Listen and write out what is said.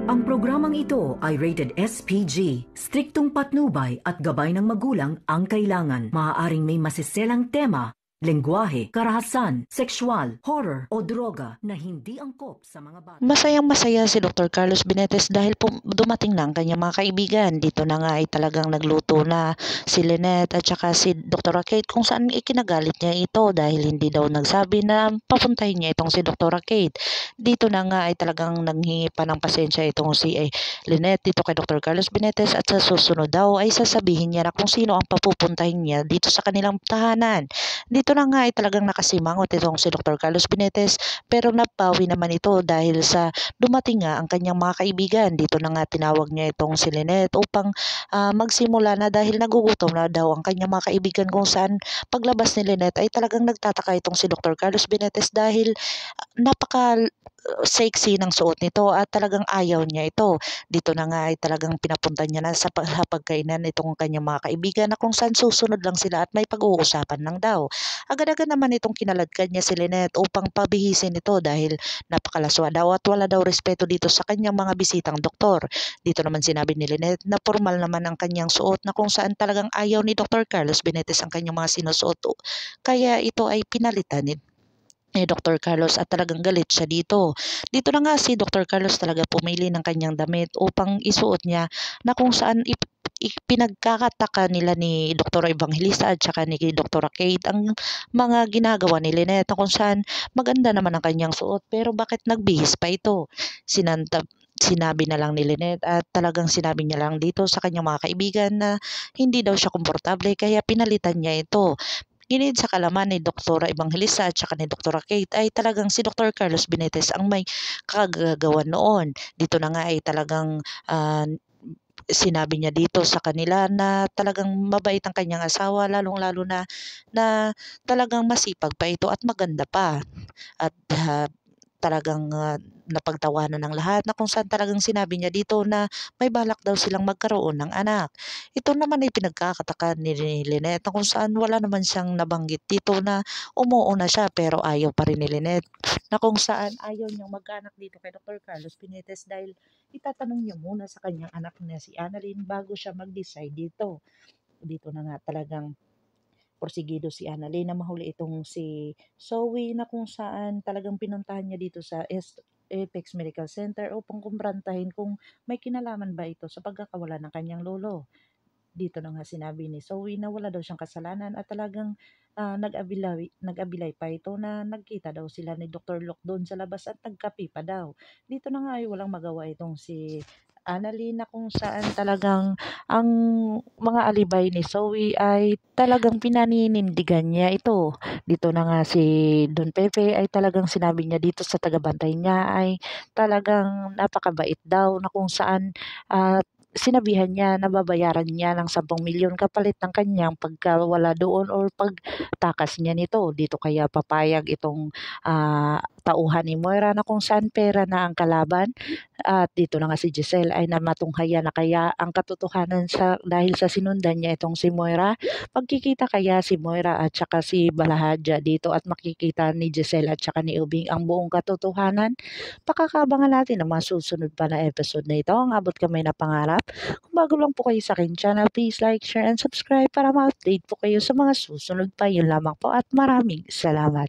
Ang programang ito ay rated SPG. Striktong patnubay at gabay ng magulang ang kailangan. Maaaring may masiselang tema, lengguwahe, karahasan, sexual, horror o droga na hindi angkop sa mga bata. Masayang-masaya si Dr. Carlos Benetes dahil dumating na ang kanyang mga kaibigan. Dito na nga ay talagang nagluto na si Lynette at saka si Dr. Kate kung saan ikinagalit niya ito dahil hindi daw nagsabi na papuntahin niya itong si Dr. Kate. Dito na nga ay talagang nanghingi pa ng pasensya itong si Lynette dito kay Dr. Carlos Benetes at sa susunod daw ay sasabihin niya na kung sino ang papupuntahin niya dito sa kanilang tahanan. Dito na nga ay talagang nakasimangot itong si Dr. Carlos Benetes pero napawi naman ito dahil sa dumating nga ang kanyang mga kaibigan. Dito na nga tinawag niya itong si Lynette upang magsimula na dahil nagugutom na daw ang kanyang mga kaibigan kung saan paglabas ni Lynette ay talagang nagtataka itong si Dr. Carlos Benetes dahil napaka sexy ng suot nito at talagang ayaw niya ito. Dito na nga ay talagang pinapunta niya na sa pagkainan itong kanyang mga kaibigan na kung saan susunod lang sila at may pag-uusapan lang daw. Agad-agad naman itong kinaladkad niya si Lynette upang pabihisin ito dahil napakalaswa daw at wala daw respeto dito sa kanyang mga bisitang doktor. Dito naman sinabi ni Lynette na formal naman ang kanyang suot na kung saan talagang ayaw ni Dr. Carlos Benetes ang kanyang mga sinusuot. Kaya ito ay pinalitan ni Dr. Carlos at talagang galit siya dito. Dito na nga si Dr. Carlos talaga pumili ng kanyang damit upang isuot niya na kung saan pinagkakataka nila ni Dr. Evangelista at saka ni Dr. Kate ang mga ginagawa ni Lynette na kung saan maganda naman ang kanyang suot pero bakit nagbihis pa ito? Sinabi na lang ni Lynette at talagang sinabi niya lang dito sa kanyang mga kaibigan na hindi daw siya komportable kaya pinalitan niya ito. Ginid sa kalaman ni Dr. Evangelista at saka ni Dr. Kate ay talagang si Dr. Carlos Benetes ang may kagagawan noon. Dito na nga ay talagang sinabi niya dito sa kanila na talagang mabait ang kanyang asawa lalong-lalo na talagang masipag pa ito at maganda pa. At talagang napagtawanan ng lahat na kung saan talagang sinabi niya dito na may balak daw silang magkaroon ng anak. Ito naman ay pinagkakataka ni Lynette na kung saan wala naman siyang nabanggit dito na umuuna siya pero ayaw pa rin ni Lynette na kung saan ayaw niyang mag-anak dito kay Dr. Carlos Pinetes dahil itatanong niya muna sa kanyang anak na si Annalyn bago siya mag-decide dito. Dito na nga talagang porsigido si Annalyn na mahuli itong si Zoe na kung saan talagang pinuntahan niya dito sa Apex Medical Center upang kumprantahin kung may kinalaman ba ito sa pagkakawala ng kanyang lolo. Dito na nga sinabi ni Zoe na wala daw siyang kasalanan at talagang nag-abilay pa ito na nagkita daw sila ni Dr. Locke doon sa labas at nagkape pa daw. Dito na nga ay walang magawa itong si Annalyn na kung saan talagang ang mga alibay ni Zoe ay talagang pinaninindigan niya ito. Dito na nga si Don Pepe ay talagang sinabi niya dito sa tagabantay niya ay talagang napakabait daw na kung saan sinabihan niya na babayaran niya ng 10 milyon kapalit ng kanyang pagkawala doon or pagtakas niya nito. Dito kaya papayag itong tauhan ni Moira na kung saan pera na ang kalaban. At dito na nga si Giselle ay namatunghaya na kaya ang katotohanan dahil sa sinundan niya itong si Moira. Pagkikita kaya si Moira at saka si Balahadja dito at makikita ni Giselle at saka ni Ubing ang buong katotohanan. Pakakabangan natin ang mga susunod pa na episode na ito. Ang abot kamay na pangarap. Kung bago lang po kayo sa aking channel, please like, share, and subscribe para ma-update po kayo sa mga susunod pa. Yun lamang po at maraming salamat.